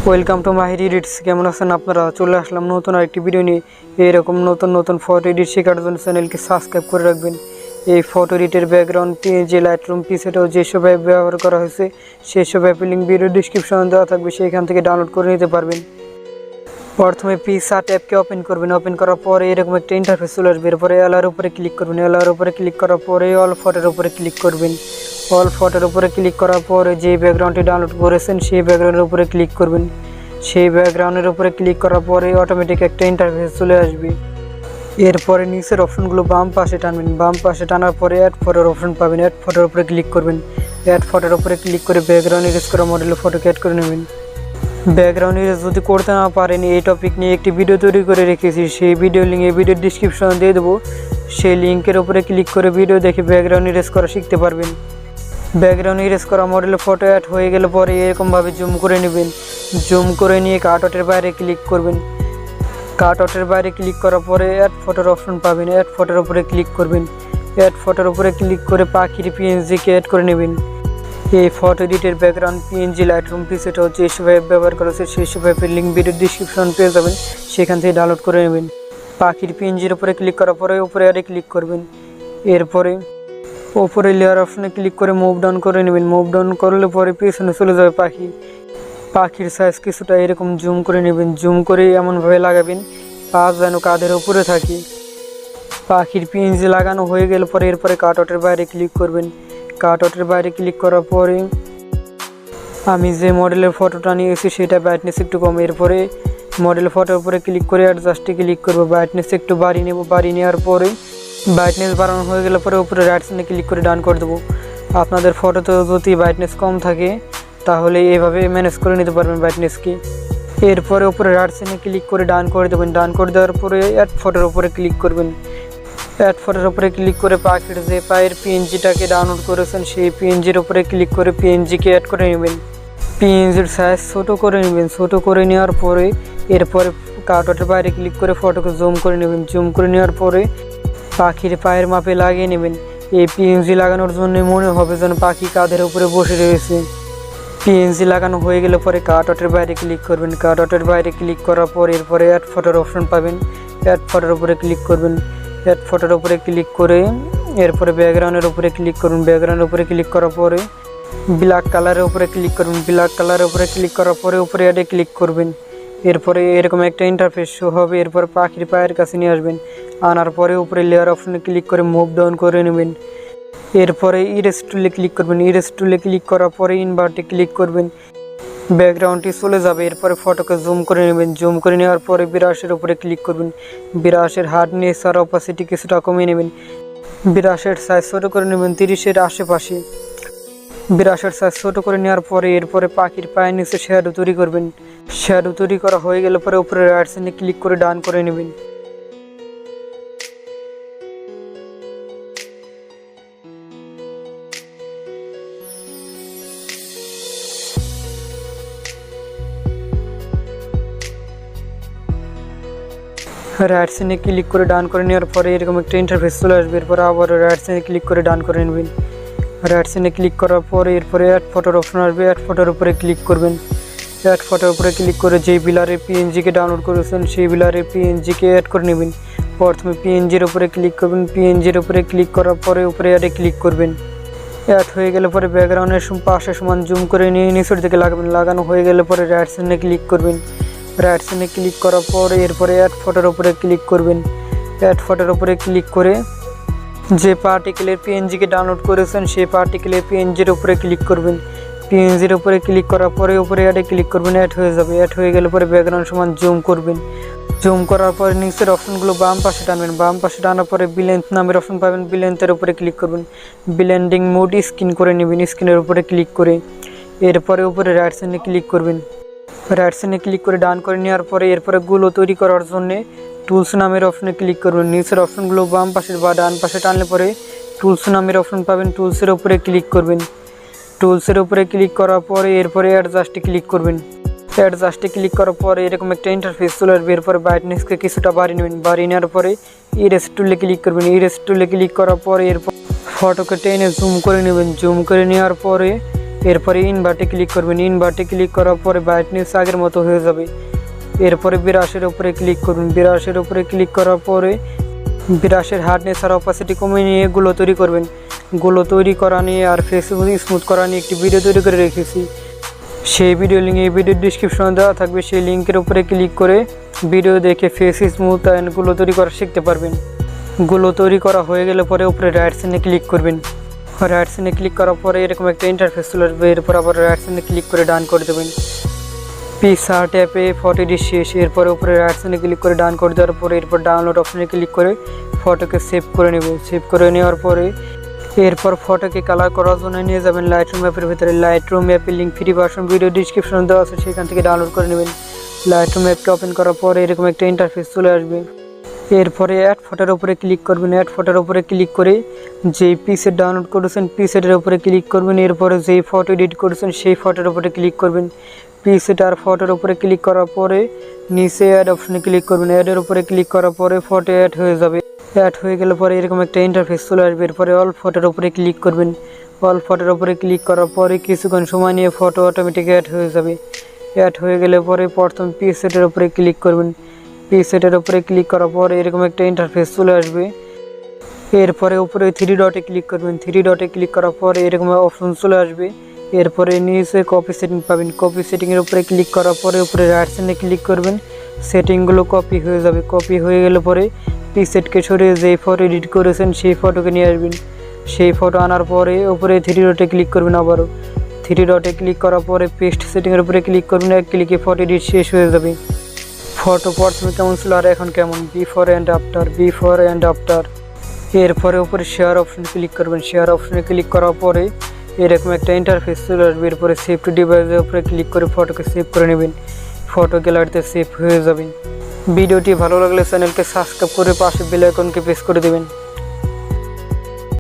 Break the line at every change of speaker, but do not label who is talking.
Welcome to Mahir edits. কেমন আছেন আপনারা? চলে আসলাম নতুন আরেকটি ভিডিও নিয়ে। এরকম নতুন নতুন ফটো এডিট শেখার জন্য চ্যানেলকে সাবস্ক্রাইব করে রাখবেন। এই ফটো এডিটের ব্যাকগ্রাউন্ড যে লাইটরুম পিক্সারটাও যেসব অ্যাপ ব্যবহার করা হয়েছে সেসব অ্যাপের লিঙ্ক ভিডিও ডিসক্রিপশনে দেওয়া থাকবে, সেখান থেকে ডাউনলোড করে নিতে পারবেন। প্রথমে পিক্সার্ট অ্যাপকে ওপেন করবেন। ওপেন করার পরে এরকম একটা ইন্টারফেস চলে আসবে। এরপরে এলার উপরে ক্লিক করবেন। এলার উপরে ক্লিক করার পরে অল ফটোর উপরে ক্লিক করবেন। অল ফটোর উপরে ক্লিক করার পরে যে ব্যাকগ্রাউন্ডটি ডাউনলোড করেছেন সেই ব্যাকগ্রাউন্ডের উপরে ক্লিক করবেন। সেই ব্যাকগ্রাউন্ডের উপরে ক্লিক করার পরে অটোমেটিক একটা ইন্টারফেস চলে আসবে। এরপরে নিচের অপশনগুলো বাম পাশে টানবেন। বাম পাশে টানার পরে অ্যাড ফটোর অপশন পাবেন। অ্যাড ফটোর উপরে ক্লিক করবেন। অ্যাড ফটোর উপরে ক্লিক করে ব্যাকগ্রাউন্ড ইরেজ করা মডেলের ফটোকে অ্যাড করে নেবেন। ব্যাকগ্রাউন্ড ইরেজ যদি করতে না পারেন, এই টপিক নিয়ে একটি ভিডিও তৈরি করে রেখেছি, সেই ভিডিও লিঙ্ক এই ভিডিওর ডিসক্রিপশনে দিয়ে দেবো। সেই লিঙ্কের উপরে ক্লিক করে ভিডিও দেখে ব্যাকগ্রাউন্ড ইরেজ করা শিখতে পারবেন। ব্যাকগ্রাউন্ড ইরেজ করা মডেলের ফটো অ্যাড হয়ে গেলে পরে এরকমভাবে জুম করে নেবেন। জুম করে নিয়ে কাটআউটের বাইরে ক্লিক করবেন। কাটআউটের বাইরে ক্লিক করার পরে অ্যাড ফটোর অপশন পাবেন। অ্যাড ফটোর উপরে ক্লিক করবেন। অ্যাড ফটোর উপরে ক্লিক করে পাখির পিএনজিকে অ্যাড করে নেবেন। এই ফটো এডিটের ব্যাকগ্রাউন্ড পিএনজি লাইটরুম পিক্সারটাও যেসব অ্যাপ ব্যবহার করেছে সেসব অ্যাপের লিঙ্ক ভিডিও ডিসক্রিপশন পেয়ে যাবেন, সেখান থেকে ডাউনলোড করে নেবেন। পাখির পিএনজির উপরে ক্লিক করার পরে উপরে অ্যাডে ক্লিক করবেন। এরপরে ওপরে লেয়ার অপশনে ক্লিক করে মুভ ডাউন করে নেবেন। মুভ ডাউন করলে পরে পিছনে চলে যাবে পাখি। পাখির সাইজ কিছুটা এরকম জুম করে নেবেন। জুম করে এমনভাবে লাগাবেন পা যেন কাঁধের উপরে থাকে। পাখির পিএনজি লাগানো হয়ে গেলে পরে এরপরে কাটআউটের বাইরে ক্লিক করবেন। কাটআউটের বাইরে ক্লিক করার পরে আমি যে মডেলের ফটোটা নিয়েছি সেটা ব্রাইটনেস একটু কম। এরপরে মডেল ফটোর উপরে ক্লিক করে অ্যাডজাস্টে ক্লিক করবো। ব্রাইটনেস একটু বাড়িয়ে নেব। বাড়িয়ে নেওয়ার পরে ব্রাইটনেস বাড়ানো হয়ে গেলে পরে উপরে রাইট সাইডে ক্লিক করে ডান করে দেবো। আপনাদের ফটোতে যদি ব্রাইটনেস কম থাকে তাহলে এভাবে ম্যানেজ করে নিতে পারবেন ব্রাইটনেসকে। এরপরে উপরে রাইট সাইডে ক্লিক করে ডান করে দেবেন। ডান করে দেওয়ার পরে অ্যাড ফটোর উপরে ক্লিক করবেন। অ্যাড ফটোর উপরে ক্লিক করে পাখির যে পায়ের পিএনজিটাকে ডাউনলোড করেছেন সেই পিএনজির উপরে ক্লিক করে পিএনজিকে অ্যাড করে নেবেন। পিএনজির সাইজ ছোটো করে নেবেন। ছোটো করে নেওয়ার পরে এরপরে কাটআউটের বাইরে ক্লিক করে ফটোকে জুম করে নেবেন। জুম করে নেওয়ার পরে পাখির পায়ের মাপে লাগিয়ে নেবেন। এই পিএনজি লাগানোর জন্য মনে হবে যেন পাখি কাঁধের উপরে বসে রয়েছে। পিএনজি লাগানো হয়ে গেলে পরে কাটআউটের বাইরে ক্লিক করবেন। কাটআউটের বাইরে ক্লিক করার পর এরপরে অ্যাড ফটোর অপশন পাবেন। অ্যাড ফটোর উপরে ক্লিক করবেন। অ্যাড ফটোর উপরে ক্লিক করে এরপরে ব্যাকগ্রাউন্ডের উপরে ক্লিক করুন। ব্যাকগ্রাউন্ডের উপরে ক্লিক করার পরে ব্ল্যাক কালারের উপরে ক্লিক করুন। ব্ল্যাক কালারের উপরে ক্লিক করার পরে উপরে অ্যাডে ক্লিক করবেন। এরপরে এরকম একটা ইন্টারফেস শো হবে। এরপর পাখির পায়ের কাছে নিয়ে আসবেন। আনার পরে উপরে লেয়ার অপশনে ক্লিক করে মুভ ডাউন করে নেবেন। এরপরে ইরেজ টুলে ক্লিক করবেন। ইরেজ টুলে ক্লিক করার পরে ইনভার্টে ক্লিক করবেন। ব্যাকগ্রাউন্ডটি চলে যাবে। এরপরে ফটোকে জুম করে নেবেন। জুম করে নেওয়ার পরে বিরাশের উপরে ক্লিক করবেন। বিরাশের হার্ডনেস আর অপাসিটি কিছুটা কমিয়ে নেবেন। বিরাশের সাইজ ছোটো করে নেবেন 30-এর আশেপাশে। বিরাশের সাইজ ছোটো করে নেওয়ার পরে এরপরে পাখির পায়ের নিচে শ্যাডো তৈরি করবেন। শ্যাডো তৈরি করা হয়ে গেলে পরে উপরে রাইট সাইডে ক্লিক করে ডান করে নেবেন। রাইট সাইডে ক্লিক করে ডান করে নেওয়ার পরে এরকম একটা ইন্টারফেস চলে আসবে। এরপর আবার রাইট সাইডে ক্লিক করে ডান করে নেবেন। রাইট সাইডে ক্লিক করার পরে এরপরে অ্যাড ফটোর অপশন আসবে। অ্যাড ফটোর উপরে ক্লিক করবেন। অ্যাড ফটোর উপরে ক্লিক করে যেই বিলারের পিএনজিকে ডাউনলোড করেছেন সেই বিলারের পিএনজিকে অ্যাড করে নেবেন। প্রথমে পিএনজির উপরে ক্লিক করবেন। পিএনজির উপরে ক্লিক করার পরে উপরে অ্যাডে ক্লিক করবেন। অ্যাড হয়ে গেলে পরে ব্যাকগ্রাউন্ডের পাশে সমান জুম করে নিয়ে নিচের দিকে লাগাবেন। লাগানো হয়ে গেলে পরে রাইট সাইডে ক্লিক করবেন। রাইট সাইডে ক্লিক করার পরে এরপরে অ্যাড ফটোর উপরে ক্লিক করবেন। অ্যাড ফটোর উপরে ক্লিক করে যে পার্টিকেলের পিএনজিকে ডাউনলোড করেছেন সেই পার্টিকেলের পিএনজির উপরে ক্লিক করবেন। পিএনজির উপরে ক্লিক করার পরে উপরে অ্যাডে ক্লিক করবেন। অ্যাড হয়ে যাবে। অ্যাড হয়ে গেলে পরে ব্যাকগ্রাউন্ড সমান জুম করবেন। জুম করার পরে নিচের অপশনগুলো বাম পাশে টানবেন। বাম পাশে টানার পরে ব্লেন্ড নামের অপশন পাবেন। ব্লেন্ডের উপরে ক্লিক করবেন। ব্লেন্ডিং মোড স্ক্রিন করে নেবেন। স্ক্রিনের উপরে ক্লিক করে এরপরে উপরে রাইট সাইডে ক্লিক করবেন। রাইট সাইডে ক্লিক করে ডান করে নেওয়ার পরে এরপরে গুলো তৈরি করার জন্য টুলস নামের অপশনে ক্লিক করবেন। নিচের অপশনগুলো বাম পাশে বা ডান পাশে টানলে পরে টুলস নামের অপশন পাবেন। টুলসের উপরে ক্লিক করবেন। টুলসের উপরে ক্লিক করার পরে এরপরে অ্যাডজাস্টে ক্লিক করবেন। অ্যাডজাস্টে ক্লিক করার পরে এরকম একটা ইন্টারফেস চলে আসবে। এরপরে ব্রাইটনেসকে কিছুটা বাড়িয়ে নেবেন। বাড়িয়ে নেওয়ার পরে ইরেজ টুলে ক্লিক করবেন। ইরেজ টুলে ক্লিক করার পরে এরপর ফটোকে টেনে জুম করে নেবেন। জুম করে নেওয়ার পরে এরপরে ইনভার্টে ক্লিক করবেন। ইনভার্টে ক্লিক করার পরে ব্রাইটনেস আগের মতো হয়ে যাবে। এরপরে ব্রাশের উপরে ক্লিক করবেন। ব্রাশের উপরে ক্লিক করার পরে ব্রাশের হার্ডনেস আর অপাসিটি কমিয়ে নিয়ে গুলো তৈরি করবেন। গুলো তৈরি করা নিয়ে আর ফেস স্মুথ করা নিয়ে একটি ভিডিও তৈরি করে রেখেছি, সেই ভিডিও লিঙ্ক এই ভিডিওর ডিসক্রিপশনে দেওয়া থাকবে। সেই লিঙ্কের উপরে ক্লিক করে ভিডিও দেখে ফেস স্মুথ অ্যান্ড গুলো তৈরি করা শিখতে পারবেন। গুলো তৈরি করা হয়ে গেলে পরে উপরে রাইট সাইডে ক্লিক করবেন। রাইট সাইডে ক্লিক করার পরে এরকম একটা ইন্টারফেস চলে আসবে। এরপর আবার রাইট সাইডে ক্লিক করে ডান করে দেবেন। পিকসার্ট অ্যাপে ফটো এডিট শেষ। এরপরে উপরে রাইট সাইডে ক্লিক করে ডান করে দেওয়ার পরে এরপর ডাউনলোড অপশনে ক্লিক করে ফটোকে সেভ করে নেবেন। সেভ করে নেওয়ার পরে এরপর ফটোকে কালার করার জন্য নিয়ে যাবেন লাইটরুম অ্যাপের ভিতরে। লাইটরুম অ্যাপের লিঙ্ক ফ্রি ভার্সন ভিডিও ডিসক্রিপশনে দেওয়া আছে, সেখান থেকে ডাউনলোড করে নেবেন। লাইটরুম অ্যাপকে ওপেন করার পরে এরকম একটা ইন্টারফেস চলে আসবে। এরপরে অ্যাড ফটোর উপরে ক্লিক করবেন। অ্যাড ফটোর উপরে ক্লিক করে যেই পিকচার ডাউনলোড করেছেন পিকচারের উপরে ক্লিক করবেন। এরপরে যেই ফটো এডিট করেছেন সেই ফটোর উপরে ক্লিক করবেন। পিকচার আর ফটোর উপরে ক্লিক করার পরে নিচে অ্যাড অপশনে ক্লিক করবেন। অ্যাডের উপরে ক্লিক করার পরে ফটো অ্যাড হয়ে যাবে। অ্যাড হয়ে গেলে পরে এরকম একটা ইন্টারফেস চলে আসবে। এরপরে অল ফটোর উপরে ক্লিক করবেন। অল ফটোর উপরে ক্লিক করার পরে কিছুক্ষণ সময় নিয়ে ফটো অটোমেটিক অ্যাড হয়ে যাবে। অ্যাড হয়ে গেলে পরে প্রথম পিকচারের উপরে ক্লিক করবেন। পিকচারের উপরে ক্লিক করার পরে এরকম একটা ইন্টারফেস চলে আসবে। এরপরে উপরে 3 ডটে ক্লিক করবেন। 3 ডটে ক্লিক করার পরে এরকম অপশন চলে আসবে। এরপরে নিচে কপি সেটিং পাবেন। কপি সেটিংয়ের উপরে ক্লিক করার পরে উপরে রাইট সাইডে ক্লিক করবেন। সেটিংগুলো কপি হয়ে যাবে। কপি হয়ে গেলে পরে পিকচারকে সরিয়ে যেই ফটো এডিট করেছেন সেই ফটোকে নিয়ে আসবেন। সেই ফটো আনার পরে উপরে 3 ডটে ক্লিক করবেন। আবারও 3 ডটে ক্লিক করার পরে পেস্ট সেটিংয়ের উপরে ক্লিক করবেন। এক ক্লিকে ফটো এডিট শেষ হয়ে যাবে। ফটো প্রথমে কেমন ছিল আর এখন কেমন, বিফোর অ্যান্ড আফটার। এরপরে উপরে শেয়ার অপশনে ক্লিক করবেন। শেয়ার অপশনে ক্লিক করার পরে এরকম একটা ইন্টারফেস চলে আসবে। এরপরে সেভ টু ডিভাইসের উপরে ক্লিক করে ফটোকে সেভ করে নেবেন। ফটো গ্যালারিতে সেভ হয়ে যাবে। ভিডিওটি ভালো লাগলে চ্যানেলকে সাবস্ক্রাইব করে পাশে বেল আইকনকে প্রেস করে দেবেন।